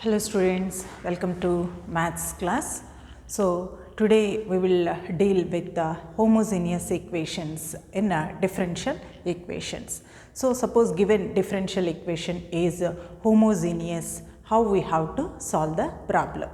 Hello students, welcome to maths class. So today we will deal with the homogeneous equations in differential equations. So suppose given differential equation is homogeneous, how we have to solve the problem.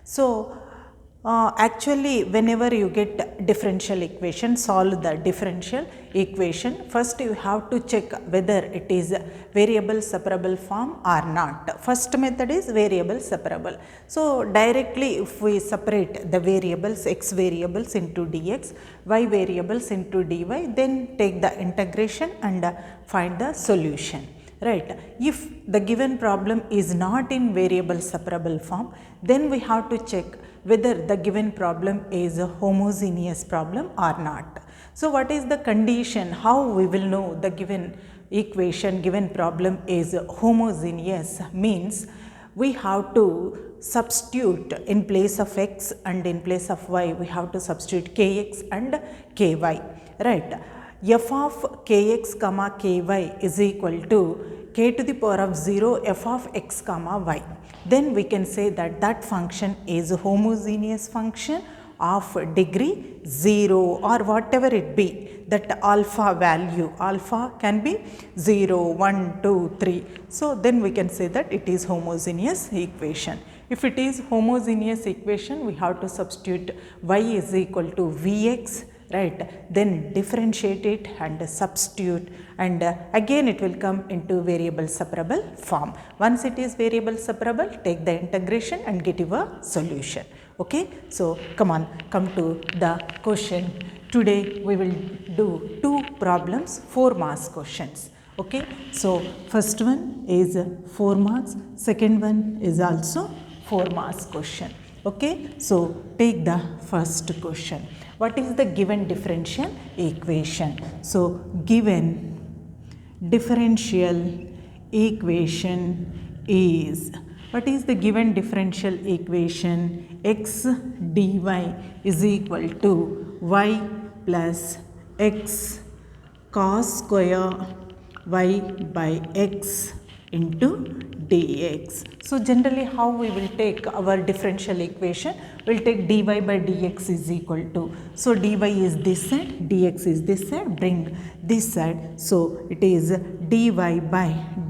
So actually whenever you get differential equation, solve the differential equation, first you have to check whether it is variable separable form or not. First method is variable separable. So directly if we separate the variables, x variables into dx, y variables into dy, then take the integration and find the solution. Right. If the given problem is not in variable separable form, then we have to check whether the given problem is a homogeneous problem or not. So what is the condition? How we will know the given equation, given problem is homogeneous? Means we have to substitute in place of x and in place of y, we have to substitute kx and ky. Right. F of kx comma ky is equal to k to the power of 0 f of x comma y. Then we can say that that function is a homogeneous function of degree 0 or whatever it be, that alpha value, alpha can be 0, 1, 2, 3. So then we can say that it is homogeneous equation. If it is homogeneous equation, we have to substitute y is equal to vx, right, then differentiate it and substitute, and again it will come into variable separable form. Once it is variable separable, take the integration and get your solution. Okay, so come to the question. Today we will do two problems, 4 marks questions. Okay, so first one is 4 marks, second one is also 4 marks question. Okay, so take the first question. What is the given differential equation? So given differential equation is, what is the given differential equation? X dy is equal to y plus x cos square y by x into dx. So generally how we will take our differential equation? We will take dy by dx is equal to, so dy is this side, dx is this side, bring this side. So it is dy by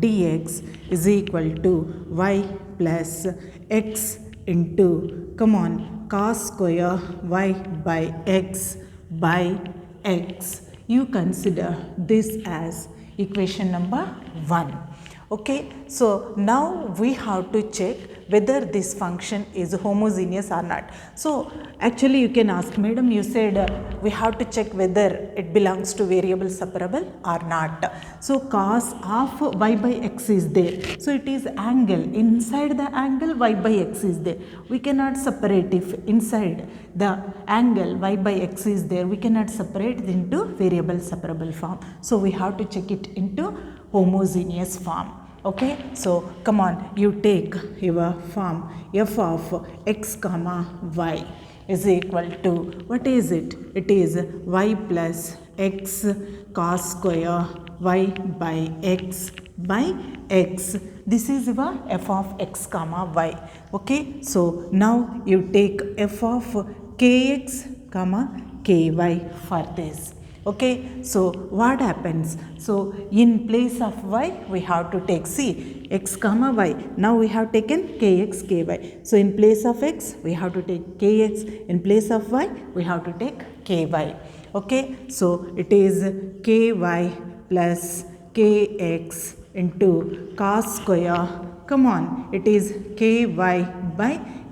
dx is equal to y plus x into, cos square y by x by x. You consider this as equation number 1. Okay, so now we have to check whether this function is homogeneous or not. So actually you can ask, madam, you said we have to check whether it belongs to variable separable or not. So cos of y by x is there, so it is angle, inside the angle y by x is there. We cannot separate, if inside the angle y by x is there, we cannot separate it into variable separable form. So we have to check it into homogeneous form. Okay, so you take your form f of x comma y is equal to, what is it? It is y plus x cos square y by x by x. This is your f of x comma y. Okay, so now you take f of kx comma ky for this. Okay, so what happens? So in place of y we have to take, see, x comma y. Now we have taken kx ky. So in place of x we have to take kx, in place of y we have to take ky. Okay, so it is ky plus kx into cos square, it is ky by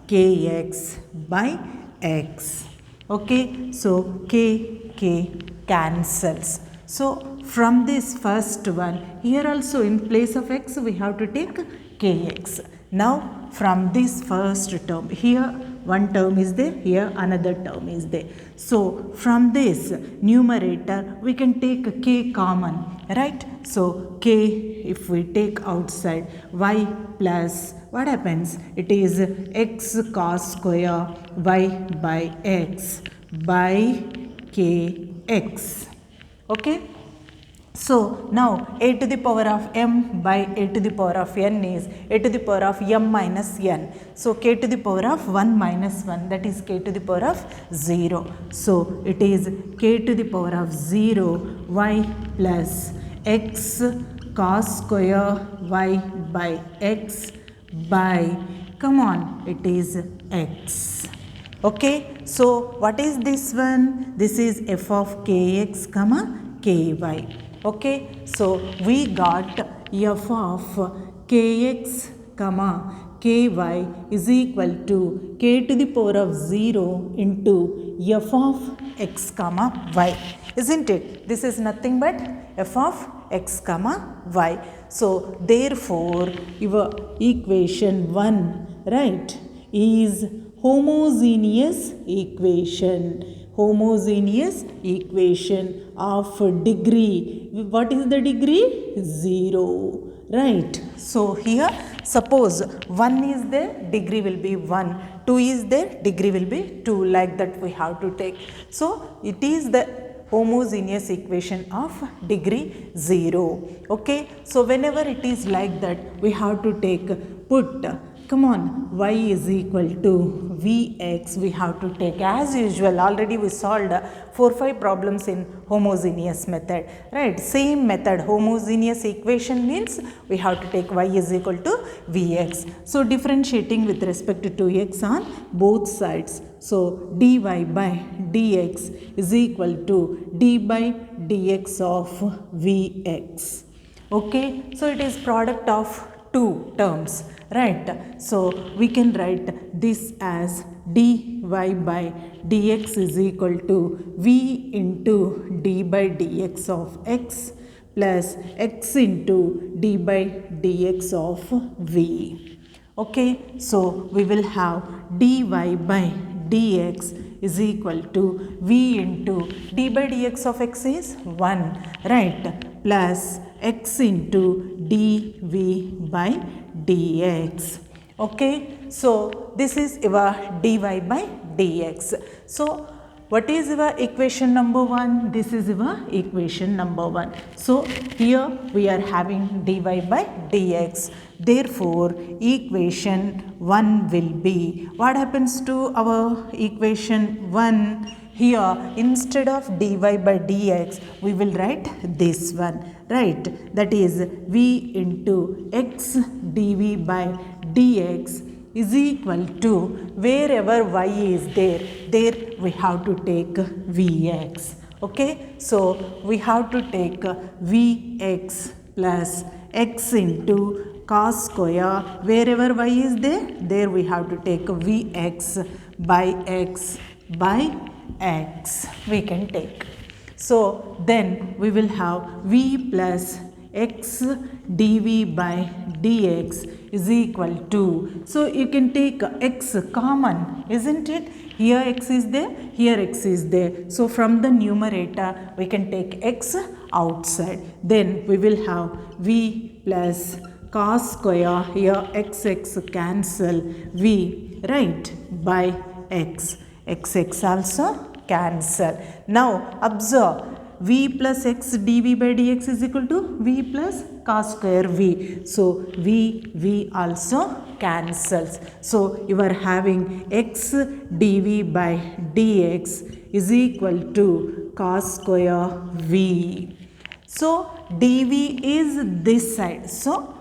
kx by x. Okay, so k cancels. So from this first one, here also in place of x we have to take kx. Now from this first term, here one term is there, here another term is there. So from this numerator we can take k common, right? So k, if we take outside, y plus, what happens? It is x cos square y by x by kx. Okay, So now a to the power of m by a to the power of n is a to the power of m minus n. So k to the power of 1 minus 1, that is k to the power of 0. So it is k to the power of 0 y plus x cos square y by x by, come on, it is x. Okay, so what is this one? This is f of kx comma ky. Okay, so we got f of kx comma ky is equal to k to the power of 0 into f of x comma y, isn't it? This is nothing but f of x comma y. So therefore your equation 1, right, is homogeneous equation of degree. What is the degree? 0, right? So here suppose 1 is there, degree will be 1, 2 is there, degree will be 2, like that we have to take. So it is the homogeneous equation of degree 0. Okay, so whenever it is like that, we have to take, put, come on, y is equal to vx, we have to take as usual. Already we solved 4-5 problems in homogeneous method, right? Same method, homogeneous equation means we have to take y is equal to vx. So differentiating with respect to x on both sides. So dy by dx is equal to d by dx of vx. Okay, so it is product of two terms, right? So we can write this as dy by dx is equal to v into d by dx of x plus x into d by dx of v. Okay, so we will have dy by dx is equal to v into d by dx of x is 1, right, plus x into dv by dx. Okay, so this is your dy by dx. So what is your equation number 1? This is your equation number 1. So here we are having dy by dx. Therefore equation 1 will be, what happens to our equation 1? Here instead of dy by dx we will write this one, right, that is v into x dv by dx is equal to, wherever y is there, there we have to take vx. Okay, so we have to take vx plus x into cos square, wherever y is there, there we have to take vx by x by x we can take. So then we will have v plus x dv by dx is equal to, so you can take x common, isn't it? Here x is there, here x is there. So from the numerator we can take x outside. Then we will have v plus cos square, here x cancel, v, right, by x, x also cancel. Now observe, v plus x dv by dx is equal to v plus cos square v. So v also cancels. So you are having x dv by dx is equal to cos square v. So dv is this side. So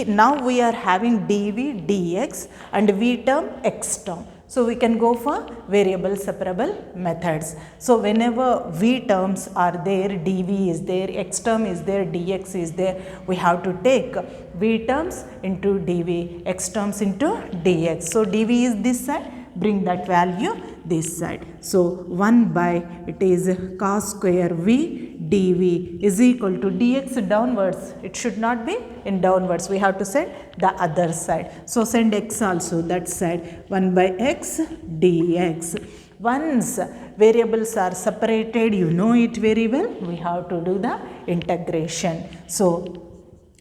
now we are having dv dx and v term x term. So we can go for variable separable methods. So whenever v terms are there, dv is there, x term is there, dx is there, we have to take v terms into dv, x terms into dx. So dv is this side, bring that value this side. So 1 by, it is cos square v dv is equal to dx downwards. It should not be in downwards. We have to send the other side. So send x also that side. 1 by x dx. Once variables are separated, you know it very well, we have to do the integration. So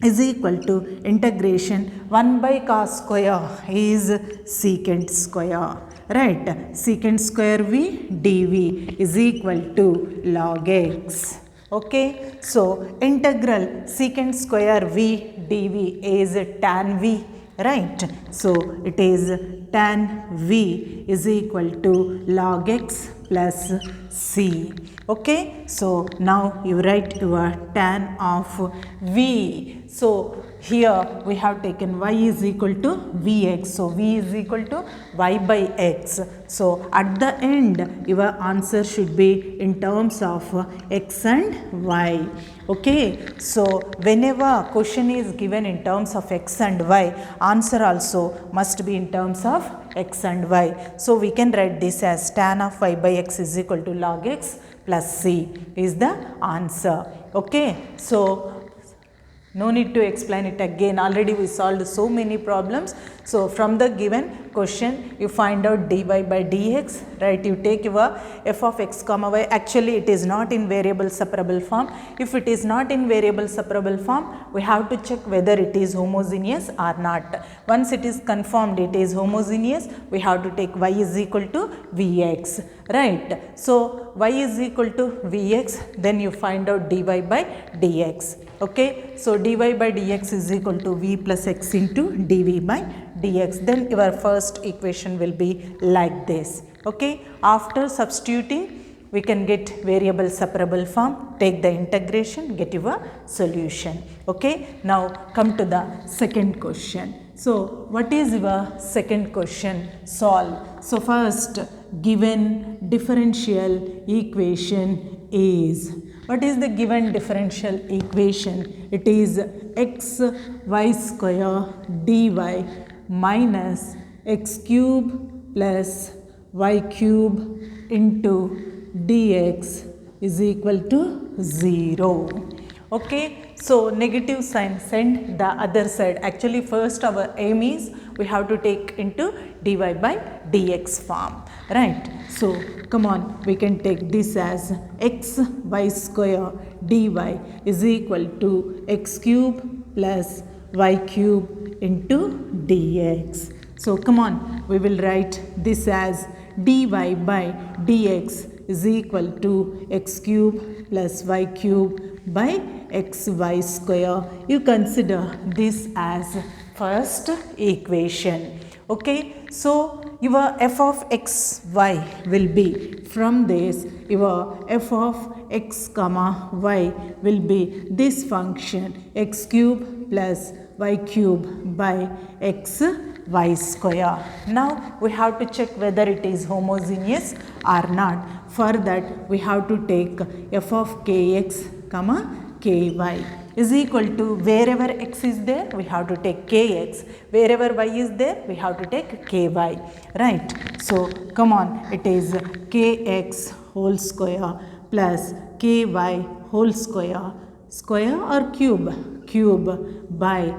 is equal to integration 1 by cos square is secant square, right, secant square v dv is equal to log x. Okay, so integral secant square v dv is tan v, right? So it is tan v is equal to log x plus c. Okay, so now you write your tan of v. So here we have taken y is equal to vx. So v is equal to y by x. So at the end your answer should be in terms of x and y. Okay, so whenever question is given in terms of x and y, answer also must be in terms of x and y. So we can write this as tan of y by x is equal to log x plus c is the answer. Okay, so no need to explain it again, already we solved so many problems. So from the given question you find out dy by dx, right? You take your f of x comma y, actually it is not in variable separable form. If it is not in variable separable form, we have to check whether it is homogeneous or not. Once it is confirmed it is homogeneous, we have to take y is equal to vx, right? So y is equal to vx, then you find out dy by dx. Okay, so dy by dx is equal to v plus x into dv by dx. Then your first equation will be like this. Okay, after substituting we can get variable separable form, take the integration, get your solution. Okay, now come to the second question. So what is your second question? Solve. So first, given differential equation is, what is the given differential equation? It is x y square dy minus x cube plus y cube into dx is equal to 0. Okay, so negative sign send the other side. Actually first our aim is we have to take into dy by dx form, right? So come on, we can take this as x y square dy is equal to x cube plus y cube into dx. So come on, we will write this as dy by dx is equal to x cube plus y cube by xy square. You consider this as first equation. Okay, so your f of x y will be, from this your f of x comma y will be this function x cube plus y cube by x y square. Now we have to check whether it is homogeneous or not. For that we have to take f of kx comma ky is equal to, wherever x is there we have to take kx, wherever y is there we have to take ky, right? So come on, it is kx whole square plus ky whole square, square or cube by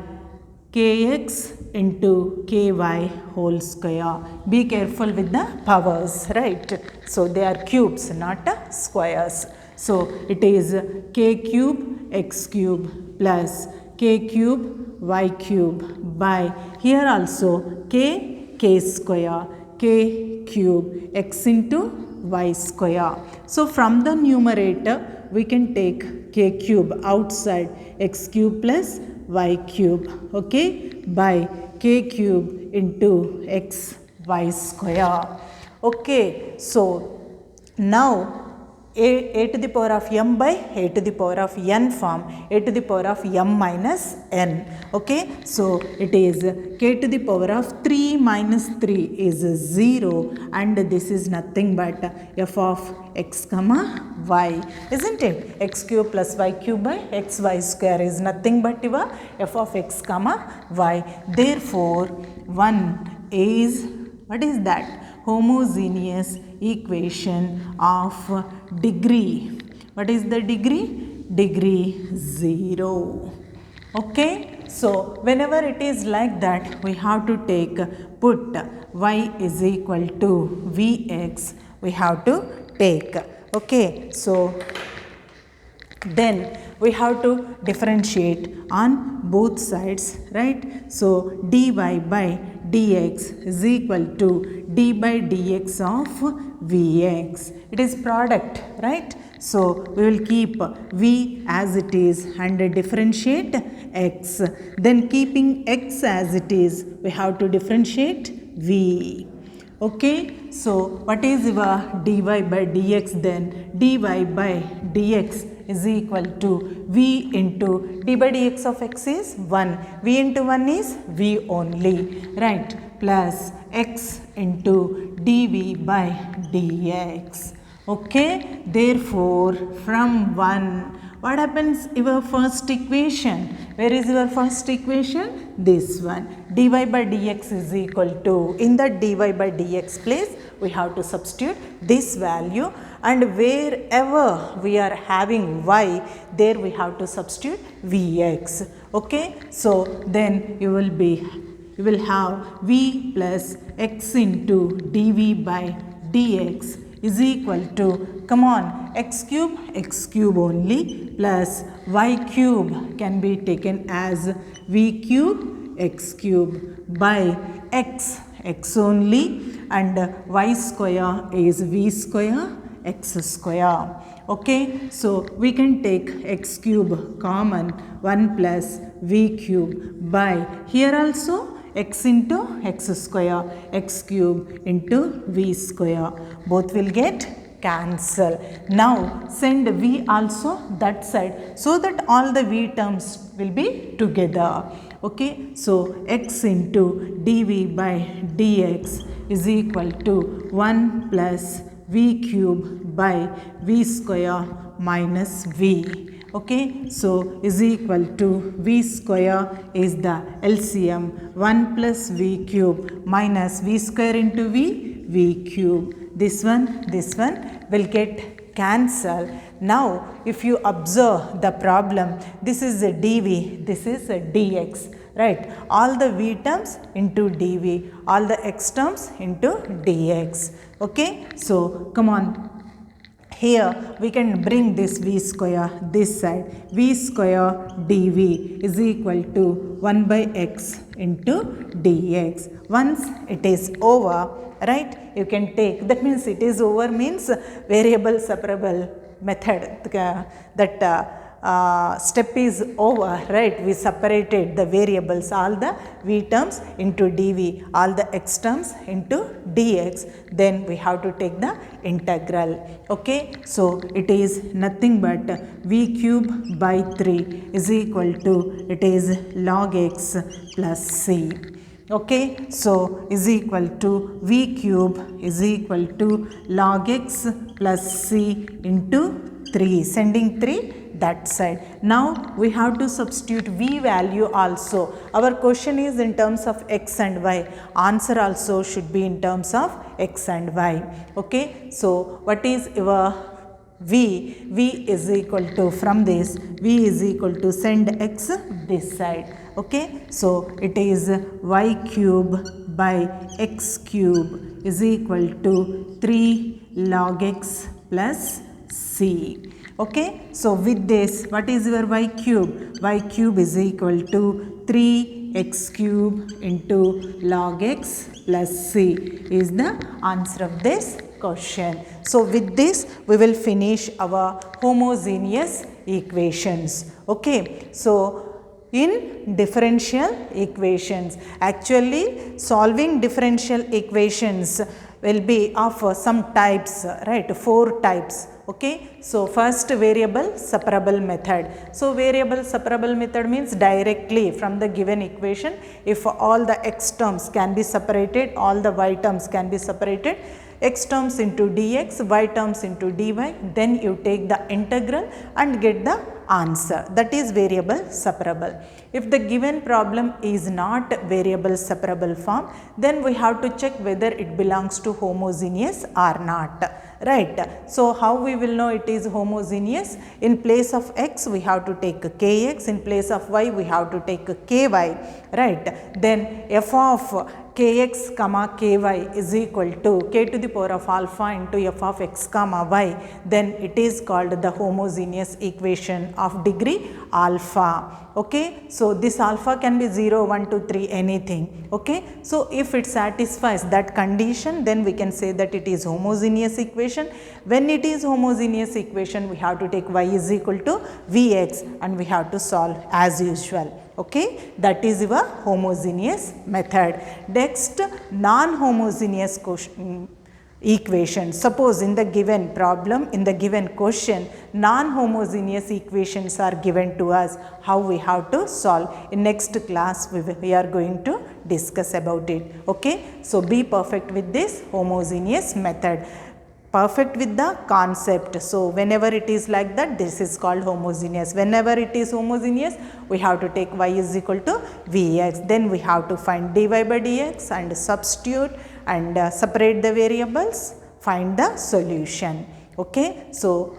kx into ky whole square. Be careful with the powers, right? So they are cubes, not squares. So it is k cube x cube plus k cube y cube by, here also k square, k cube x into y square. So from the numerator we can take k cube outside, x cube plus y cube, okay, by k cube into x y square. Okay, so now a to the power of m by a to the power of n form, a to the power of m minus n. Okay, so it is k to the power of 3 minus 3 is 0, and this is nothing but f of x comma y, isn't it? X cube plus y cube by x y square is nothing but your f of x comma y. Therefore 1 is, what is that? Homogeneous equation of degree. What is the degree? Degree 0. Okay, so whenever it is like that we have to take, put y is equal to vx, we have to take. Okay, so then we have to differentiate on both sides, right? So dy by dx is equal to d by dx of vx. It is product, right? So we will keep v as it is and differentiate x. Then keeping x as it is, we have to differentiate v. Okay, so what is your dy by dx then? Dy by dx is equal to v into d by dx of x is 1. v into 1 is v only, right? Plus x into dv by dx. Okay, therefore from 1, what happens your first equation? Where is your first equation? This one. dy by dx is equal to, in the dy by dx place, we have to substitute this value, and wherever we are having y, there we have to substitute vx. Okay, so then you will have v plus x into dv by dx is equal to, come on, x cube only, plus y cube can be taken as v cube x cube by x only, and y square is v square x square. Okay, so we can take x cube common, 1 plus v cube by, here also x into x square, x cube into v square, both will get cancel. Now send v also that side, so that all the v terms will be together. Okay, so x into dv by dx is equal to 1 plus v cube by v square minus v. Okay, so is equal to v square is the LCM, 1 plus v cube minus v square into v cube. This one will get cancel. Now if you observe the problem, this is a dv, this is a dx, right? All the v terms into dv, all the x terms into dx. Okay, so come on, here we can bring this v square this side, v square dv is equal to 1 by x into dx. Once it is over, right, you can take, that means it is over means variable separable method, that step is over, right? We separated the variables, all the v terms into dv, all the x terms into dx, then we have to take the integral. Okay, so it is nothing but v cube by 3 is equal to, it is log x plus c. Okay, so is equal to v cube is equal to log x plus c into 3, sending 3 that side. Now we have to substitute v value also. Our question is in terms of x and y. Answer also should be in terms of x and y. Okay, so what is your v? v is equal to, from this, v is equal to, send x this side. Okay, so it is y cube by x cube is equal to 3 log x plus c. Okay, so with this, what is your y cube? Y cube is equal to 3x cube into log x plus c is the answer of this question. So with this, we will finish our homogeneous equations. Okay, so in differential equations, actually solving differential equations will be of some types, right? 4 types. Okay, so first, variable separable method. So variable separable method means directly from the given equation, if all the x terms can be separated, all the y terms can be separated, x terms into dx, y terms into dy, then you take the integral and get the answer. That is variable separable. If the given problem is not variable separable form, then we have to check whether it belongs to homogeneous or not, right? So how we will know it is homogeneous? In place of x we have to take kx, in place of y we have to take ky, right? Then f of kx comma ky is equal to k to the power of alpha into f of x comma y, then it is called the homogeneous equation of degree alpha. Okay, so this alpha can be 0, 1, 2, 3, anything. Okay, so if it satisfies that condition, then we can say that it is homogeneous equation. When it is homogeneous equation, we have to take y is equal to Vx and we have to solve as usual. Okay, that is your homogeneous method. Next, non-homogeneous equation. Suppose in the given problem, in the given question, non-homogeneous equations are given to us. How we have to solve? In next class, we are going to discuss about it. Okay, so be perfect with this homogeneous method. Perfect with the concept. So whenever it is like that, this is called homogeneous. Whenever it is homogeneous, we have to take y is equal to Vx. Then we have to find dy by dx and substitute and separate the variables, find the solution. Okay, so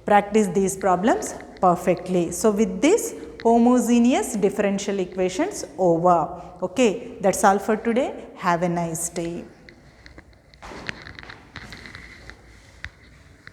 practice these problems perfectly. So with this, homogeneous differential equations over. Okay, that's all for today. Have a nice day.